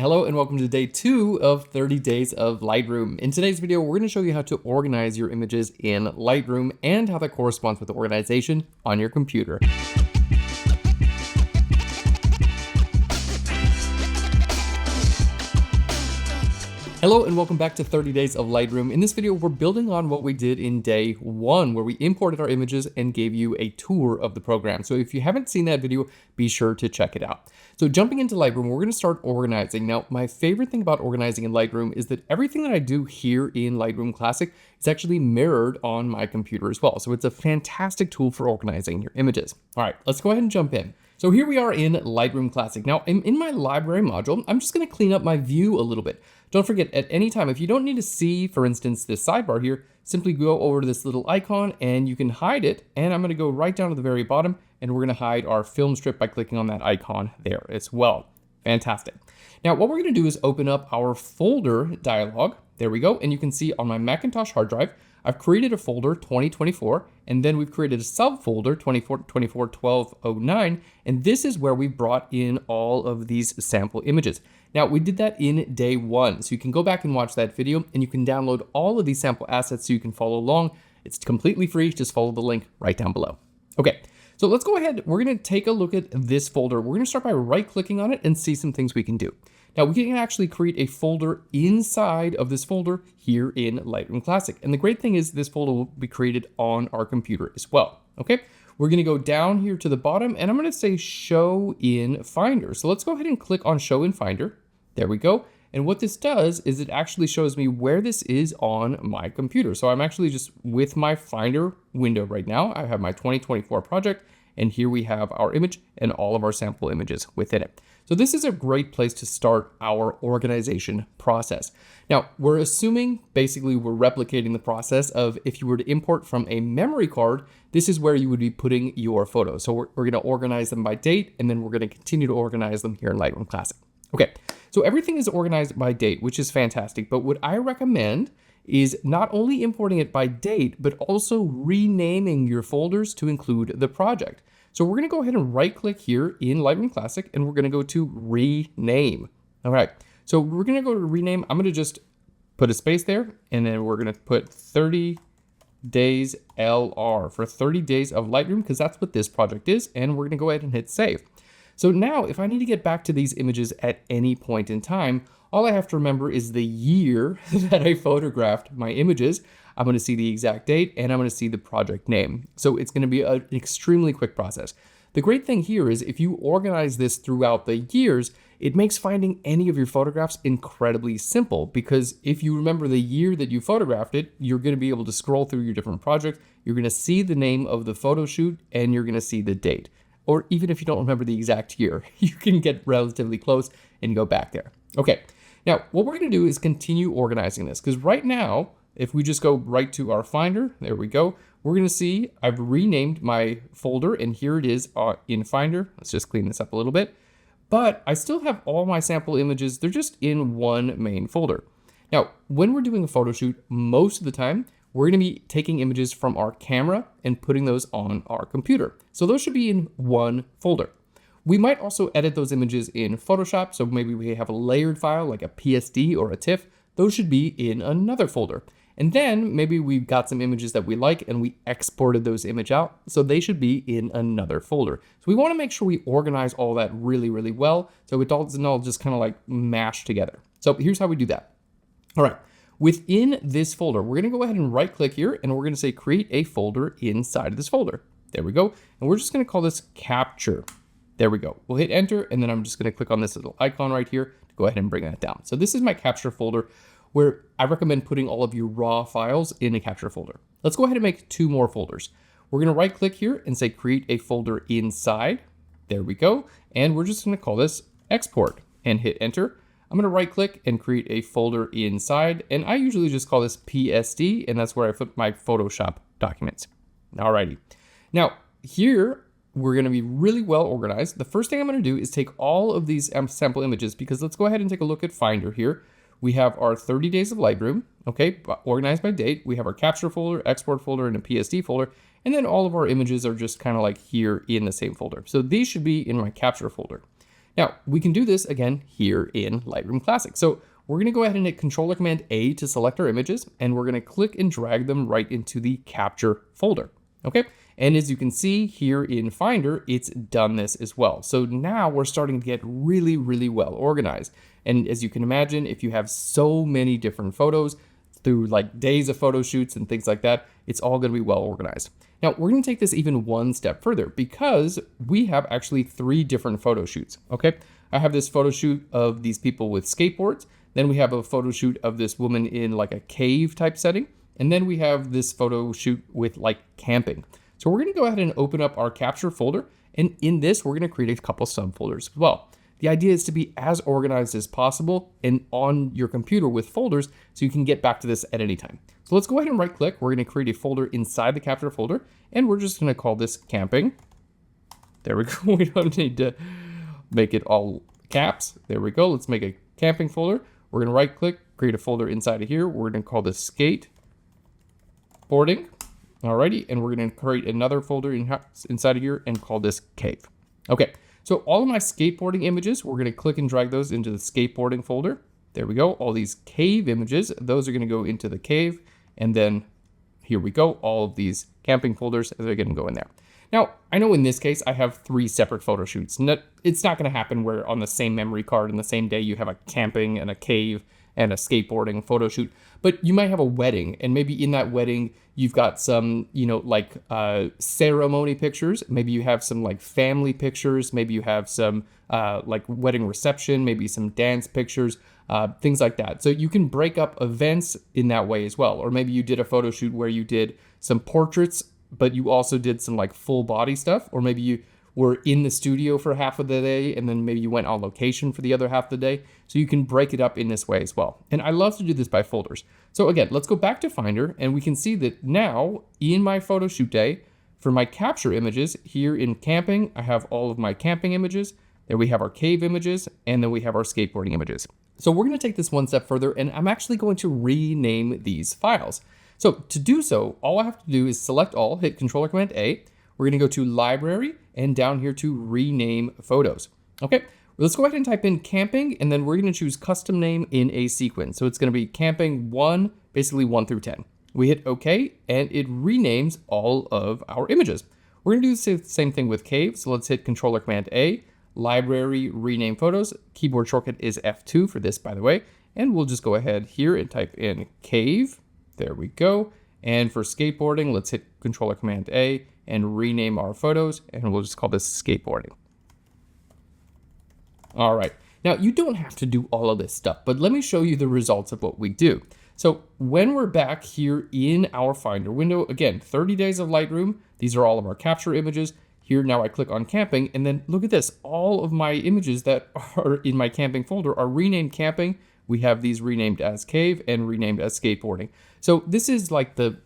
Hello and welcome to day 2 of 30 Days of Lightroom. In today's video, we're going to show you how to organize your images in Lightroom and how that corresponds with the organization on your computer. Hello and welcome back to 30 Days of Lightroom. In this video, we're building on what we did in day 1, where we imported our images and gave you a tour of the program. So if you haven't seen that video, be sure to check it out. So jumping into Lightroom, we're going to start organizing. Now, my favorite thing about organizing in Lightroom is that everything that I do here in Lightroom Classic is actually mirrored on my computer as well. So it's a fantastic tool for organizing your images. All right, let's go ahead and jump in. So here we are in Lightroom Classic. Now, in my library module, I'm just going to clean up my view a little bit. Don't forget, at any time, if you don't need to see, for instance, this sidebar here, simply go over to this little icon and you can hide it. And I'm going to go right down to the very bottom and we're going to hide our film strip by clicking on that icon there as well. Fantastic. Now, what we're going to do is open up our folder dialog. There we go. And you can see on my Macintosh hard drive, I've created a folder 2024, and then we've created a subfolder 24/12/09, and this is where we brought in all of these sample images. Now, we did that in day 1, so you can go back and watch that video, and you can download all of these sample assets so you can follow along. It's completely free. Just follow the link right down below. Okay, so let's go ahead. We're going to take a look at this folder. We're going to start by right-clicking on it and see some things we can do. Now, we can actually create a folder inside of this folder here in Lightroom Classic. And the great thing is this folder will be created on our computer as well. Okay, we're going to go down here to the bottom and I'm going to say Show in Finder. So let's go ahead and click on Show in Finder. There we go. And what this does is it actually shows me where this is on my computer. So I'm actually just with my Finder window right now. I have my 2024 project. And here we have our image and all of our sample images within it. So this is a great place to start our organization process. Now, we're assuming basically we're replicating the process of if you were to import from a memory card, this is where you would be putting your photos. So we're going to organize them by date, and then we're going to continue to organize them here in Lightroom Classic. Okay, so everything is organized by date, which is fantastic. But what I recommend is not only importing it by date, but also renaming your folders to include the project. So we're going to go ahead and right click here in Lightroom Classic and we're going to go to rename. All right. So we're going to go to rename. I'm going to just put a space there and then we're going to put 30 days LR for 30 days of Lightroom because that's what this project is. And we're going to go ahead and hit save. So now if I need to get back to these images at any point in time, all I have to remember is the year that I photographed my images. I'm going to see the exact date and I'm going to see the project name. So it's going to be an extremely quick process. The great thing here is if you organize this throughout the years, it makes finding any of your photographs incredibly simple because if you remember the year that you photographed it, you're going to be able to scroll through your different projects. You're going to see the name of the photo shoot and you're going to see the date. Or even if you don't remember the exact year, you can get relatively close and go back there. Okay, now what we're going to do is continue organizing this because right now, if we just go right to our Finder, there we go, we're going to see I've renamed my folder and here it is in Finder. Let's just clean this up a little bit. But I still have all my sample images. They're just in one main folder. Now, when we're doing a photo shoot, most of the time, we're going to be taking images from our camera and putting those on our computer. So those should be in one folder. We might also edit those images in Photoshop. So maybe we have a layered file like a PSD or a TIFF. Those should be in another folder. And then maybe we've got some images that we like and we exported those images out. So they should be in another folder. So we want to make sure we organize all that really, really well. So it doesn't all just kind of like mash together. So here's how we do that. All right. Within this folder, we're going to go ahead and right click here and we're going to say create a folder inside of this folder. There we go. And we're just going to call this capture. There we go. We'll hit enter and then I'm just going to click on this little icon right here to go ahead and bring that down. So this is my capture folder where I recommend putting all of your raw files in a capture folder. Let's go ahead and make 2 more folders. We're going to right click here and say create a folder inside. There we go. And we're just going to call this export and hit enter. I'm going to right click and create a folder inside. And I usually just call this PSD and that's where I put my Photoshop documents. Alrighty. Now here we're going to be really well organized. The first thing I'm going to do is take all of these sample images because let's go ahead and take a look at Finder here. We have our 30 days of Lightroom, okay, organized by date. We have our capture folder, export folder, and a PSD folder. And then all of our images are just kind of like here in the same folder. So these should be in my capture folder. Now, we can do this again here in Lightroom Classic. So we're gonna go ahead and hit Control-Command-A to select our images, and we're gonna click and drag them right into the capture folder, okay? And as you can see here in Finder, it's done this as well. So now we're starting to get really, really well organized. And as you can imagine, if you have so many different photos through like days of photo shoots and things like that, it's all gonna be well organized. Now we're gonna take this even one step further because we have actually 3 different photo shoots, okay? I have this photo shoot of these people with skateboards. Then we have a photo shoot of this woman in like a cave type setting. And then we have this photo shoot with like camping. So we're gonna go ahead and open up our capture folder. And in this, we're gonna create a couple subfolders as well. The idea is to be as organized as possible and on your computer with folders so you can get back to this at any time. So let's go ahead and right click. We're gonna create a folder inside the capture folder and we're just gonna call this camping. There we go. We don't need to make it all caps. There we go. Let's make a camping folder. We're gonna right click, create a folder inside of here. We're gonna call this skateboarding. Alrighty, and we're gonna create another folder inside of here and call this cave. Okay, so all of my skateboarding images, we're gonna click and drag those into the skateboarding folder. There we go, all these cave images, those are gonna go into the cave. And then here we go, all of these camping folders, they're gonna go in there. Now, I know in this case, I have 3 separate photo shoots. It's not gonna happen where on the same memory card in the same day, you have a camping and a cave and a skateboarding photo shoot, but you might have a wedding, and maybe in that wedding, you've got some, like ceremony pictures. Maybe you have some like family pictures. Maybe you have some like wedding reception, maybe some dance pictures, things like that. So you can break up events in that way as well. Or maybe you did a photo shoot where you did some portraits, but you also did some like full body stuff. Or maybe you were in the studio for half of the day and then maybe you went on location for the other half of the day. So you can break it up in this way as well. And I love to do this by folders. So again, let's go back to Finder and we can see that now in my photo shoot day for my capture images here in camping, I have all of my camping images. There we have our cave images and then we have our skateboarding images. So we're going to take this one step further and I'm actually going to rename these files. So to do so, all I have to do is select all, hit Control-Command-A. We're gonna go to Library and down here to Rename Photos. Okay, let's go ahead and type in camping and then we're gonna choose custom name in a sequence. So it's gonna be camping 1, basically 1 through 10. We hit OK and it renames all of our images. We're gonna do the same thing with cave. So let's hit Control-Command-A, Library, Rename Photos. Keyboard shortcut is F2 for this, by the way. And we'll just go ahead here and type in cave. There we go. And for skateboarding, let's hit Control-Command-A and rename our photos, and we'll just call this skateboarding. All right, now you don't have to do all of this stuff, but let me show you the results of what we do. So when we're back here in our Finder window, again, 30 days of Lightroom, these are all of our capture images. Here now I click on camping, and then look at this, all of my images that are in my camping folder are renamed camping. We have these renamed as cave and renamed as skateboarding. So this is like the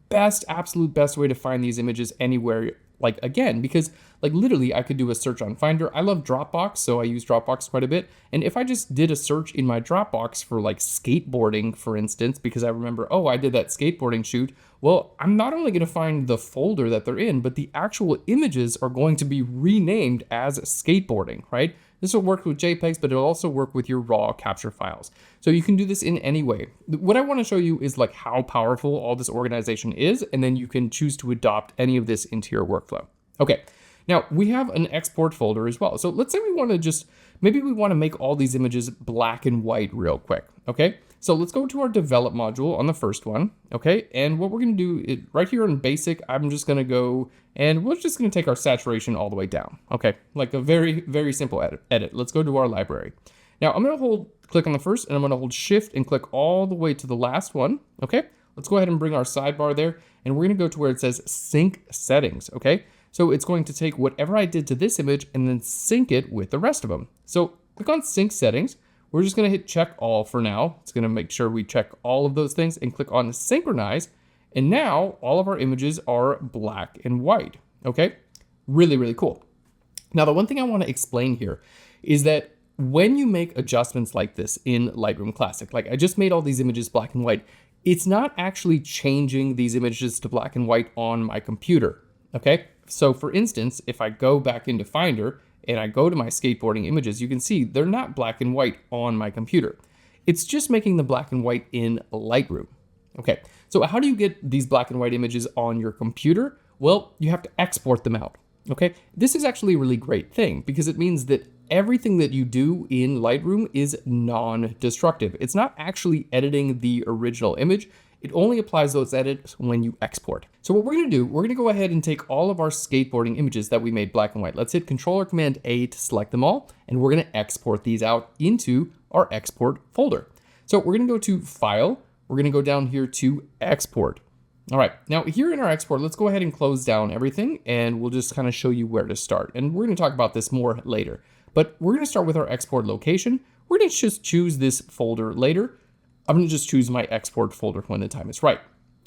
best, absolute best way to find these images anywhere, like again, because like literally I could do a search on Finder. I love Dropbox, so I use Dropbox quite a bit. And if I just did a search in my Dropbox for like skateboarding, for instance, because I remember, oh, I did that skateboarding shoot. Well, I'm not only gonna find the folder that they're in, but the actual images are going to be renamed as skateboarding, right? This will work with JPEGs, but it'll also work with your raw capture files. So you can do this in any way. What I want to show you is like how powerful all this organization is, and then you can choose to adopt any of this into your workflow. Okay, now we have an export folder as well. So let's say we want to maybe we want to make all these images black and white real quick, okay? So let's go to our develop module on the first one, okay? And what we're gonna do is right here in basic, I'm just gonna go and we're just gonna take our saturation all the way down, okay? Like a very, very simple edit. Let's go to our library. Now I'm gonna click on the first and I'm gonna hold shift and click all the way to the last one, okay? Let's go ahead and bring our sidebar there and we're gonna go to where it says sync settings, okay? So it's going to take whatever I did to this image and then sync it with the rest of them. So click on sync settings. We're just gonna hit check all for now. It's gonna make sure we check all of those things and click on synchronize. And now all of our images are black and white, okay? Really, really cool. Now, the one thing I wanna explain here is that when you make adjustments like this in Lightroom Classic, like I just made all these images black and white, it's not actually changing these images to black and white on my computer, okay? So for instance, if I go back into Finder and I go to my skateboarding images, you can see they're not black and white on my computer. It's just making them black and white in Lightroom. Okay, so how do you get these black and white images on your computer? Well, you have to export them out. Okay, this is actually a really great thing because it means that everything that you do in Lightroom is non-destructive. It's not actually editing the original image. It only applies those edits when you export. So what we're gonna do, we're gonna go ahead and take all of our skateboarding images that we made black and white. Let's hit Control or Command A to select them all, and we're gonna export these out into our export folder. So we're gonna go to File, we're gonna go down here to Export. All right, now here in our export, let's go ahead and close down everything, and we'll just kind of show you where to start. And we're gonna talk about this more later, but we're gonna start with our export location. We're gonna just choose this folder later. I'm gonna just choose my export folder when the time is right.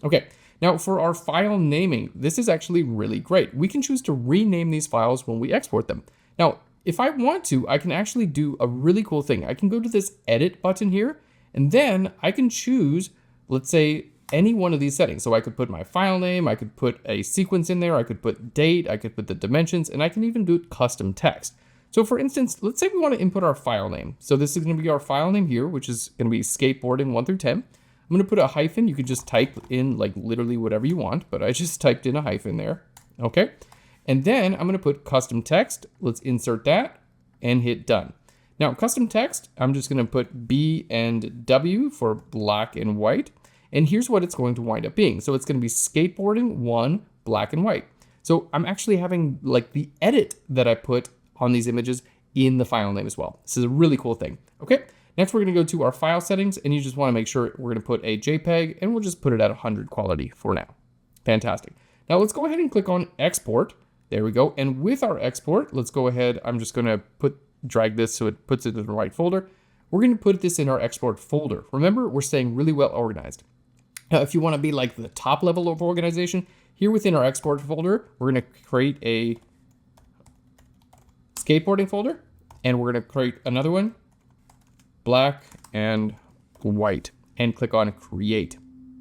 Okay, now for our file naming, this is actually really great. We can choose to rename these files when we export them. Now, if I want to, I can actually do a really cool thing. I can go to this edit button here, and then I can choose, let's say, any one of these settings. So I could put my file name, I could put a sequence in there, I could put date, I could put the dimensions, and I can even do custom text. So for instance, let's say we want to input our file name. So this is going to be our file name here, which is going to be skateboarding 1 through 10. I'm going to put a hyphen. You could just type in like literally whatever you want, but I just typed in a hyphen there. Okay. And then I'm going to put custom text. Let's insert that and hit done. Now custom text, I'm just going to put B and W for black and white. And here's what it's going to wind up being. So it's going to be skateboarding 1 black and white. So I'm actually having like the edit that I put on these images in the file name as well. This is a really cool thing. Okay, next we're gonna go to our file settings, and you just wanna make sure we're gonna put a JPEG, and we'll just put it at 100 quality for now. Fantastic. Now let's go ahead and click on export. There we go. And with our export, let's go ahead. I'm just gonna drag this so it puts it in the right folder. We're gonna put this in our export folder. Remember, we're staying really well organized. Now, if you wanna be like the top level of organization, here within our export folder, we're gonna create a skateboarding folder, and we're going to create another one, black and white, and click on create.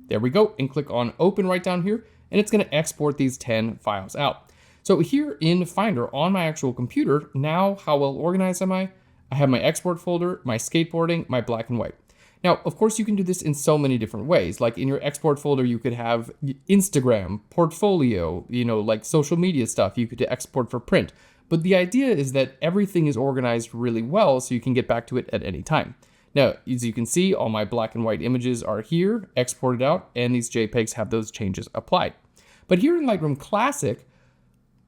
There we go, and click on open right down here, and it's going to export these 10 files out. So here in Finder on my actual computer, now how well organized am I? I have my export folder, my skateboarding, my black and white. Now, of course, you can do this in so many different ways. Like in your export folder, you could have Instagram, portfolio, like social media stuff. You could export for print. But the idea is that everything is organized really well so you can get back to it at any time. Now, as you can see, all my black and white images are here, exported out, and these JPEGs have those changes applied. But here in Lightroom Classic,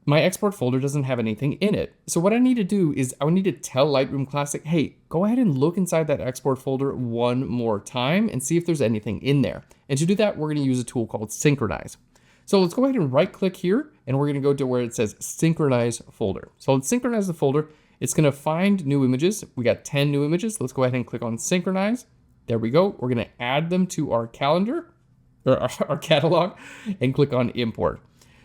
my export folder doesn't have anything in it. So what I need to do is I need to tell Lightroom Classic, hey, go ahead and look inside that export folder one more time and see if there's anything in there. And to do that, we're gonna use a tool called Synchronize. So let's go ahead and right click here, and we're gonna go to where it says Synchronize Folder. So let's synchronize the folder. It's gonna find new images. We got 10 new images. Let's go ahead and click on Synchronize. There we go. We're gonna add them to our calendar, or our catalog, and click on Import.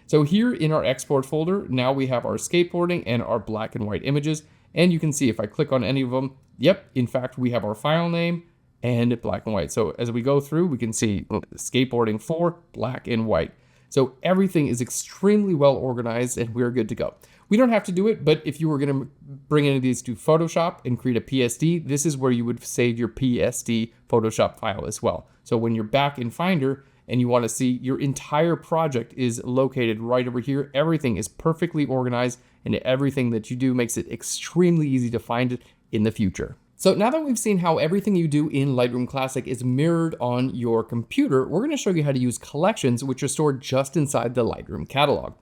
So here in our export folder, now we have our skateboarding and our black and white images. And you can see if I click on any of them, yep, in fact, we have our file name and black and white. So as we go through, we can see skateboarding 4, black and white. So everything is extremely well organized and we're good to go. We don't have to do it, but if you were going to bring any of these to Photoshop and create a PSD, this is where you would save your PSD Photoshop file as well. So when you're back in Finder and you want to see your entire project is located right over here, everything is perfectly organized and everything that you do makes it extremely easy to find it in the future. So now that we've seen how everything you do in Lightroom Classic is mirrored on your computer, we're going to show you how to use collections, which are stored just inside the Lightroom catalog.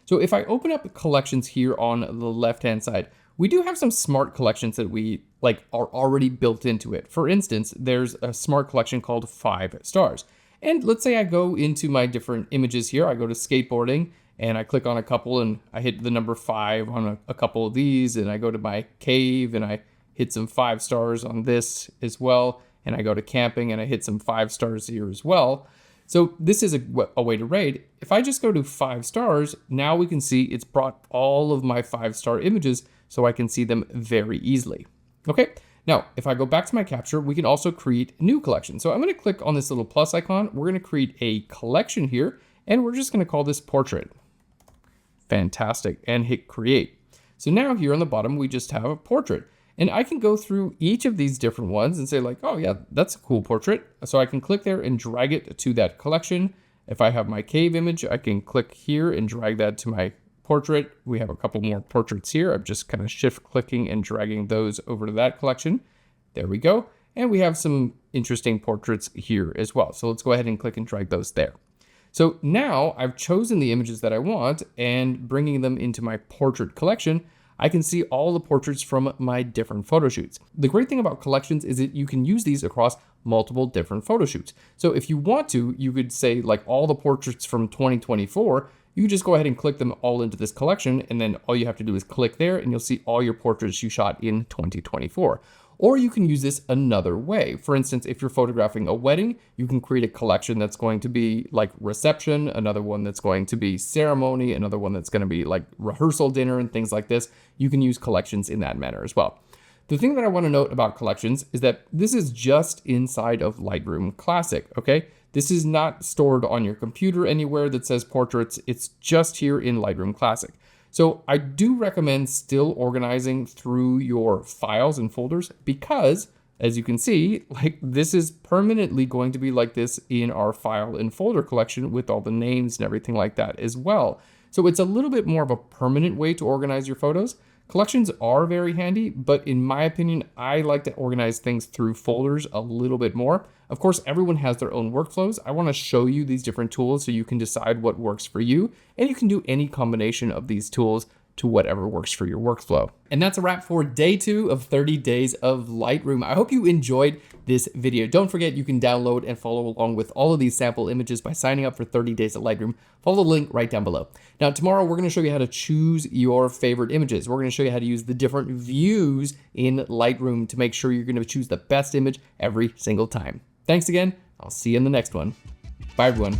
So if I open up collections here on the left-hand side, we do have some smart collections that we are already built into it. For instance, there's a smart collection called 5 stars. And let's say I go into my different images here. I go to skateboarding and I click on a couple and I hit the number 5 on a couple of these, and I go to my cave and I hit some 5 stars on this as well. And I go to camping and I hit some 5 stars here as well. So this is a way to rate. If I just go to 5 stars, now we can see it's brought all of my 5-star images so I can see them very easily. Okay, now if I go back to my capture, we can also create a new collection. So I'm gonna click on this little plus icon. We're gonna create a collection here, and we're just gonna call this portrait. Fantastic, and hit create. So now here on the bottom, we just have a portrait. And I can go through each of these different ones and say like, oh yeah, that's a cool portrait. So I can click there and drag it to that collection. If I have my cave image, I can click here and drag that to my portrait. We have a couple more portraits here. I'm just kind of shift clicking and dragging those over to that collection. There we go. And we have some interesting portraits here as well. So let's go ahead and click and drag those there. So now I've chosen the images that I want and bringing them into my portrait collection, I can see all the portraits from my different photo shoots. The great thing about collections is that you can use these across multiple different photo shoots. So if you want to, you could say like all the portraits from 2024, you just go ahead and click them all into this collection. And then all you have to do is click there and you'll see all your portraits you shot in 2024. Or you can use this another way. For instance, if you're photographing a wedding, you can create a collection that's going to be like reception, another one that's going to be ceremony, another one that's going to be like rehearsal dinner and things like this. You can use collections in that manner as well. The thing that I want to note about collections is that this is just inside of Lightroom Classic, okay? This is not stored on your computer anywhere that says portraits. It's just here in Lightroom Classic. So I do recommend still organizing through your files and folders because, as you can see, like this is permanently going to be like this in our file and folder collection with all the names and everything like that as well. So it's a little bit more of a permanent way to organize your photos. Collections are very handy, but in my opinion, I like to organize things through folders a little bit more. Of course, everyone has their own workflows. I want to show you these different tools so you can decide what works for you, and you can do any combination of these tools to whatever works for your workflow. And that's a wrap for day 2 of 30 days of Lightroom. I hope you enjoyed this video. Don't forget you can download and follow along with all of these sample images by signing up for 30 days of Lightroom. Follow the link right down below. Now tomorrow we're going to show you how to choose your favorite images. We're going to show you how to use the different views in Lightroom to make sure you're going to choose the best image every single time. Thanks again. I'll see you in the next one. Bye everyone.